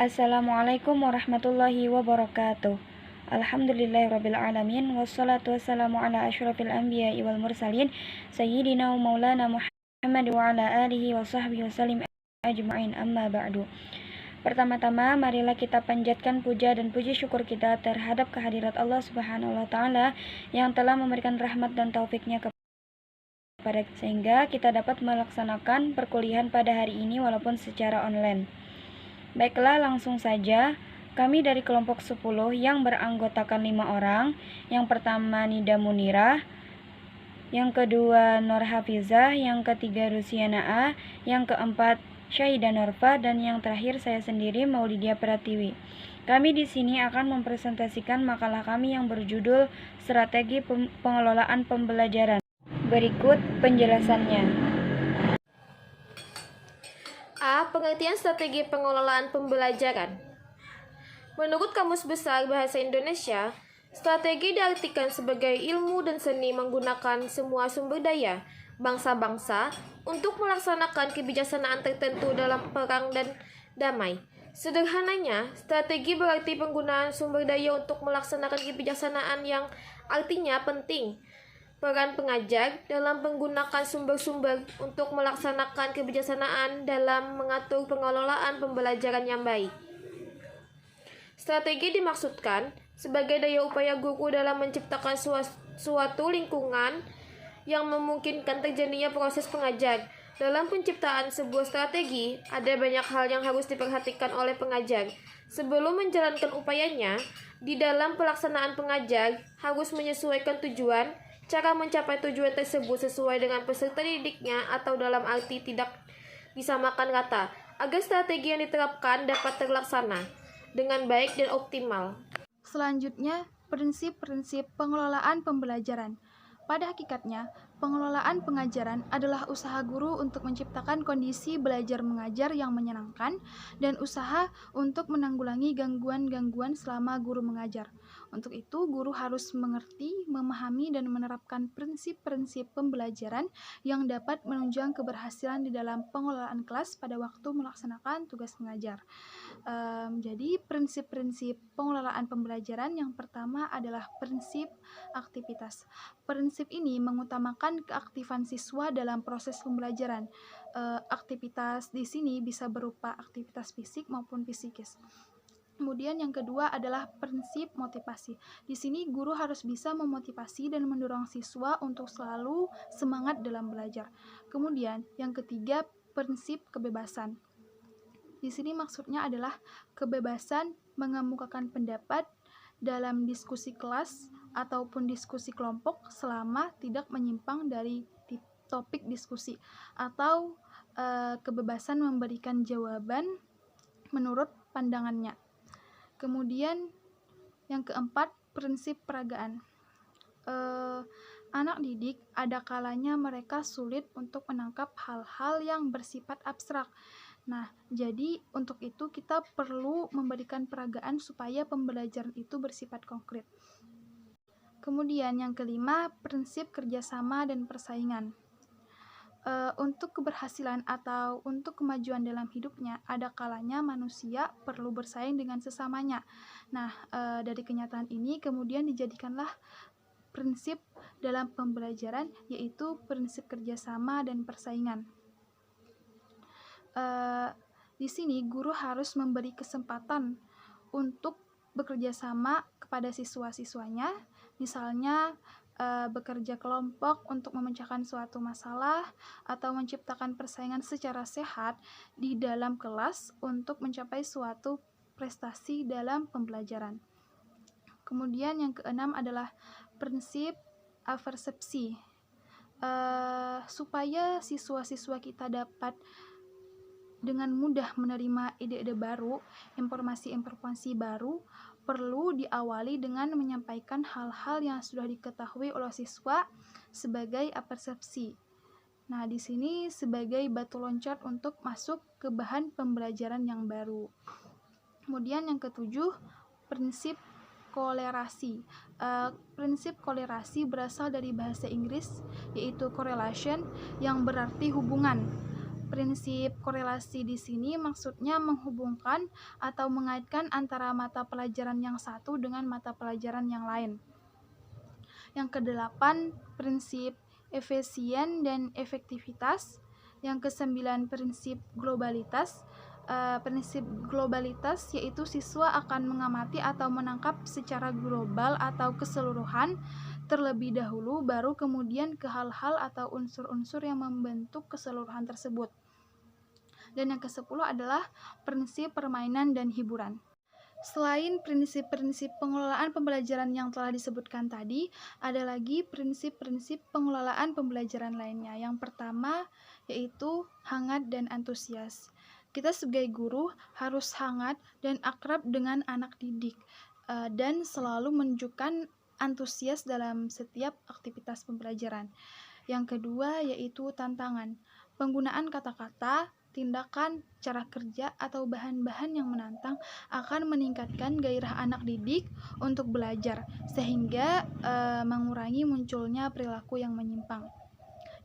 Assalamualaikum warahmatullahi wabarakatuh. Alhamdulillahirrabbilalamin. Wassalatu wassalamu ala ashrafil anbiya'i wal mursalin Sayyidina wa maulana Muhammad wa ala alihi wa sahbihi wasallim ajma'in, amma ba'du. Pertama-tama, marilah kita panjatkan puja dan puji syukur kita terhadap kehadirat Allah Subhanahu wa Ta'ala yang telah memberikan rahmat dan taufiknya kepada sehingga kita dapat melaksanakan perkuliahan pada hari ini walaupun secara online. Baiklah, langsung saja. Kami dari kelompok 10 yang beranggotakan 5 orang. Yang pertama Nida Munirah, yang kedua Nur Hafizah, yang ketiga Rusiana A, yang keempat Syahidah Norfa, dan yang terakhir saya sendiri, Maulidia Pratiwi. Kami di sini akan mempresentasikan makalah kami yang berjudul Strategi Pengelolaan Pembelajaran. Berikut penjelasannya. A. Pengertian strategi pengelolaan pembelajaran. Menurut Kamus Besar Bahasa Indonesia, strategi diartikan sebagai ilmu dan seni menggunakan semua sumber daya bangsa-bangsa untuk melaksanakan kebijaksanaan tertentu dalam perang dan damai. Sederhananya, strategi berarti penggunaan sumber daya untuk melaksanakan kebijaksanaan yang artinya penting. Peran pengajar dalam menggunakan sumber-sumber untuk melaksanakan kebijaksanaan dalam mengatur pengelolaan pembelajaran yang baik. Strategi dimaksudkan sebagai daya upaya guru dalam menciptakan suatu lingkungan yang memungkinkan terjadinya proses pengajar. Dalam penciptaan sebuah strategi, ada banyak hal yang harus diperhatikan oleh pengajar. Sebelum menjalankan upayanya, di dalam pelaksanaan pengajar harus menyesuaikan tujuan, cara mencapai tujuan tersebut sesuai dengan peserta didiknya atau dalam arti tidak disamakan rata, agar strategi yang diterapkan dapat terlaksana dengan baik dan optimal. Selanjutnya, prinsip-prinsip pengelolaan pembelajaran. Pada hakikatnya, pengelolaan pengajaran adalah usaha guru untuk menciptakan kondisi belajar mengajar yang menyenangkan dan usaha untuk menanggulangi gangguan-gangguan selama guru mengajar. Untuk itu, guru harus mengerti, memahami, dan menerapkan prinsip-prinsip pembelajaran yang dapat menunjang keberhasilan di dalam pengelolaan kelas pada waktu melaksanakan tugas mengajar. Jadi, prinsip-prinsip pengelolaan pembelajaran yang pertama adalah prinsip aktivitas. Prinsip ini mengutamakan keaktifan siswa dalam proses pembelajaran. Aktivitas di sini bisa berupa aktivitas fisik maupun psikis. Kemudian yang kedua adalah prinsip motivasi. Di sini guru harus bisa memotivasi dan mendorong siswa untuk selalu semangat dalam belajar. Kemudian yang ketiga, prinsip kebebasan. Di sini maksudnya adalah kebebasan mengemukakan pendapat dalam diskusi kelas ataupun diskusi kelompok selama tidak menyimpang dari topik diskusi, atau kebebasan memberikan jawaban menurut pandangannya. Kemudian yang keempat, prinsip peragaan. Anak didik ada kalanya mereka sulit untuk menangkap hal-hal yang bersifat abstrak. Nah, jadi untuk itu kita perlu memberikan peragaan supaya pembelajaran itu bersifat konkret. Kemudian yang kelima, prinsip kerjasama dan persaingan. Untuk keberhasilan atau untuk kemajuan dalam hidupnya, ada kalanya manusia perlu bersaing dengan sesamanya. Nah, dari kenyataan ini kemudian dijadikanlah prinsip dalam pembelajaran, yaitu prinsip kerjasama dan persaingan. Di sini guru harus memberi kesempatan untuk bekerja sama kepada siswa-siswanya, misalnya bekerja kelompok untuk memecahkan suatu masalah atau menciptakan persaingan secara sehat di dalam kelas untuk mencapai suatu prestasi dalam pembelajaran. Kemudian yang keenam adalah prinsip aversepsi. Supaya siswa-siswa kita dapat dengan mudah menerima ide-ide baru, informasi-informasi baru, perlu diawali dengan menyampaikan hal-hal yang sudah diketahui oleh siswa sebagai aversepsi. Nah, di sini sebagai batu loncat untuk masuk ke bahan pembelajaran yang baru. Kemudian yang ketujuh, prinsip kolerasi. Prinsip kolerasi berasal dari bahasa Inggris, yaitu correlation, yang berarti hubungan. prinsip korelasi di sini maksudnya menghubungkan atau mengaitkan antara mata pelajaran yang satu dengan mata pelajaran yang lain. Yang kedelapan, prinsip efisien dan efektivitas. Yang kesembilan, prinsip globalitas. Prinsip globalitas yaitu siswa akan mengamati atau menangkap secara global atau keseluruhan terlebih dahulu, baru kemudian ke hal-hal atau unsur-unsur yang membentuk keseluruhan tersebut. Dan yang ke-10 adalah prinsip permainan dan hiburan. Selain prinsip-prinsip pengelolaan pembelajaran yang telah disebutkan tadi, ada lagi prinsip-prinsip pengelolaan pembelajaran lainnya. Yang pertama yaitu hangat dan antusias. Kita sebagai guru harus hangat dan akrab dengan anak didik dan selalu menunjukkan antusias dalam setiap aktivitas pembelajaran. Yang kedua yaitu tantangan. Penggunaan kata-kata, tindakan, cara kerja, atau bahan-bahan yang menantang akan meningkatkan gairah anak didik untuk belajar, sehingga mengurangi munculnya perilaku yang menyimpang.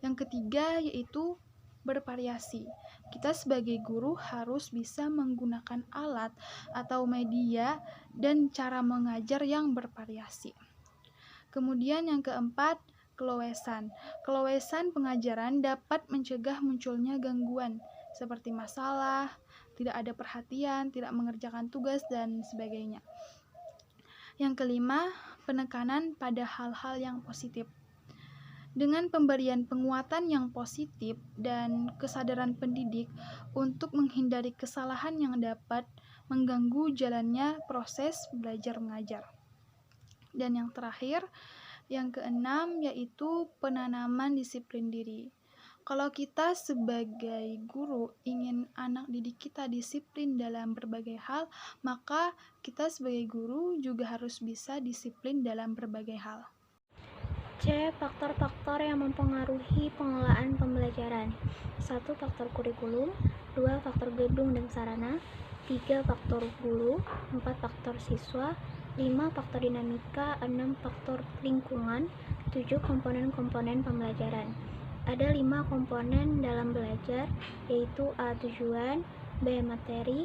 Yang ketiga yaitu bervariasi. Kita sebagai guru harus bisa menggunakan alat atau media dan cara mengajar yang bervariasi. Kemudian yang keempat, keluasan. Keluasan pengajaran dapat mencegah munculnya gangguan seperti masalah, tidak ada perhatian, tidak mengerjakan tugas, dan sebagainya. Yang kelima, penekanan pada hal-hal yang positif. Dengan pemberian penguatan yang positif dan kesadaran pendidik untuk menghindari kesalahan yang dapat mengganggu jalannya proses belajar mengajar. Dan yang terakhir, yang keenam yaitu penanaman disiplin diri. Kalau kita sebagai guru ingin anak didik kita disiplin dalam berbagai hal, maka kita sebagai guru juga harus bisa disiplin dalam berbagai hal. C. Faktor-faktor yang mempengaruhi pengelolaan pembelajaran. 1. Faktor kurikulum. 2. Faktor gedung dan sarana. 3. Faktor guru. 4. Faktor siswa. 5. Faktor dinamika. 6. Faktor lingkungan. 7. Komponen-komponen pembelajaran. Ada 5 komponen dalam belajar, yaitu A. Tujuan, B. Materi,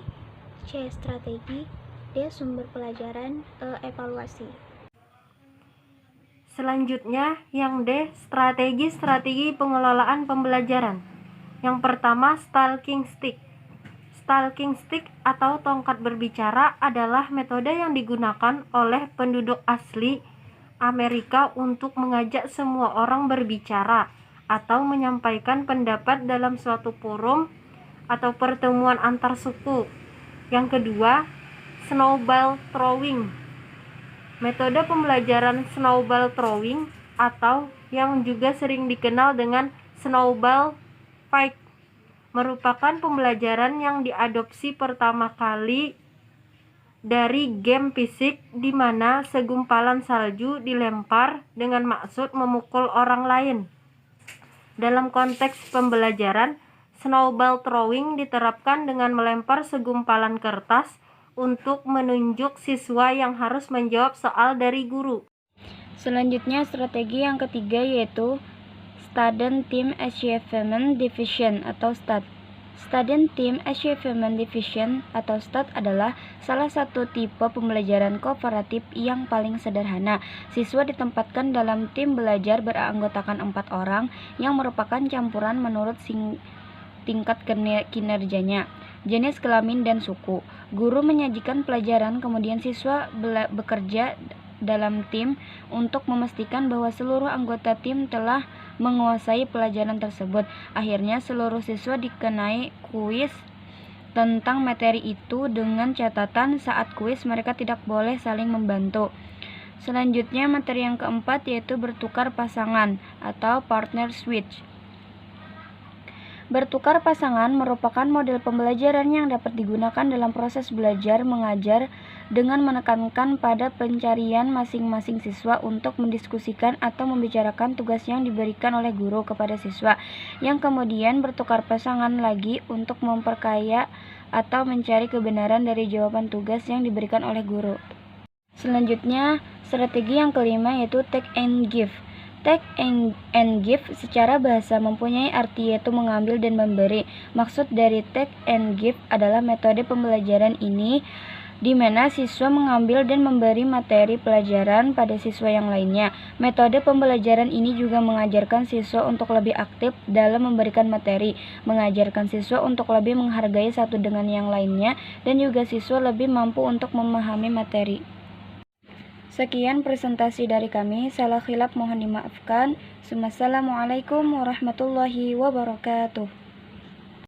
C. Strategi, D. Sumber pelajaran, E. Evaluasi. Selanjutnya, yang D, strategi pengelolaan pembelajaran. Yang pertama, stalking stick. Stalking stick atau tongkat berbicara adalah metode yang digunakan oleh penduduk asli Amerika untuk mengajak semua orang berbicara atau menyampaikan pendapat dalam suatu forum atau pertemuan antar suku. Yang kedua, snowball throwing. Metode pembelajaran snowball throwing atau yang juga sering dikenal dengan snowball fight merupakan pembelajaran yang diadopsi pertama kali dari game fisik di mana segumpalan salju dilempar dengan maksud memukul orang lain. Dalam konteks pembelajaran, snowball throwing diterapkan dengan melempar segumpalan kertas untuk menunjuk siswa yang harus menjawab soal dari guru. Selanjutnya, strategi yang ketiga yaitu Student Team Achievement Division atau STAD. Student Team Achievement Division atau STAD adalah salah satu tipe pembelajaran kooperatif yang paling sederhana. Siswa ditempatkan dalam tim belajar beranggotakan 4 orang yang merupakan campuran menurut tingkat kinerjanya, jenis kelamin, dan suku. Guru menyajikan pelajaran, kemudian siswa bekerja dalam tim untuk memastikan bahwa seluruh anggota tim telah menguasai pelajaran tersebut. Akhirnya seluruh siswa dikenai kuis tentang materi itu dengan catatan saat kuis mereka tidak boleh saling membantu. Selanjutnya, materi yang keempat yaitu bertukar pasangan atau partner switch. Bertukar pasangan merupakan model pembelajaran yang dapat digunakan dalam proses belajar mengajar dengan menekankan pada pencarian masing-masing siswa untuk mendiskusikan atau membicarakan tugas yang diberikan oleh guru kepada siswa, yang kemudian bertukar pasangan lagi untuk memperkaya atau mencari kebenaran dari jawaban tugas yang diberikan oleh guru. Selanjutnya, strategi yang kelima yaitu take and give. Take and give secara bahasa mempunyai arti yaitu mengambil dan memberi. Maksud dari take and give adalah metode pembelajaran ini di mana siswa mengambil dan memberi materi pelajaran pada siswa yang lainnya. Metode pembelajaran ini juga mengajarkan siswa untuk lebih aktif dalam memberikan materi, mengajarkan siswa untuk lebih menghargai satu dengan yang lainnya, dan juga siswa lebih mampu untuk memahami materi. Sekian presentasi dari kami, salah khilaf mohon dimaafkan. Wassalamualaikum warahmatullahi wabarakatuh.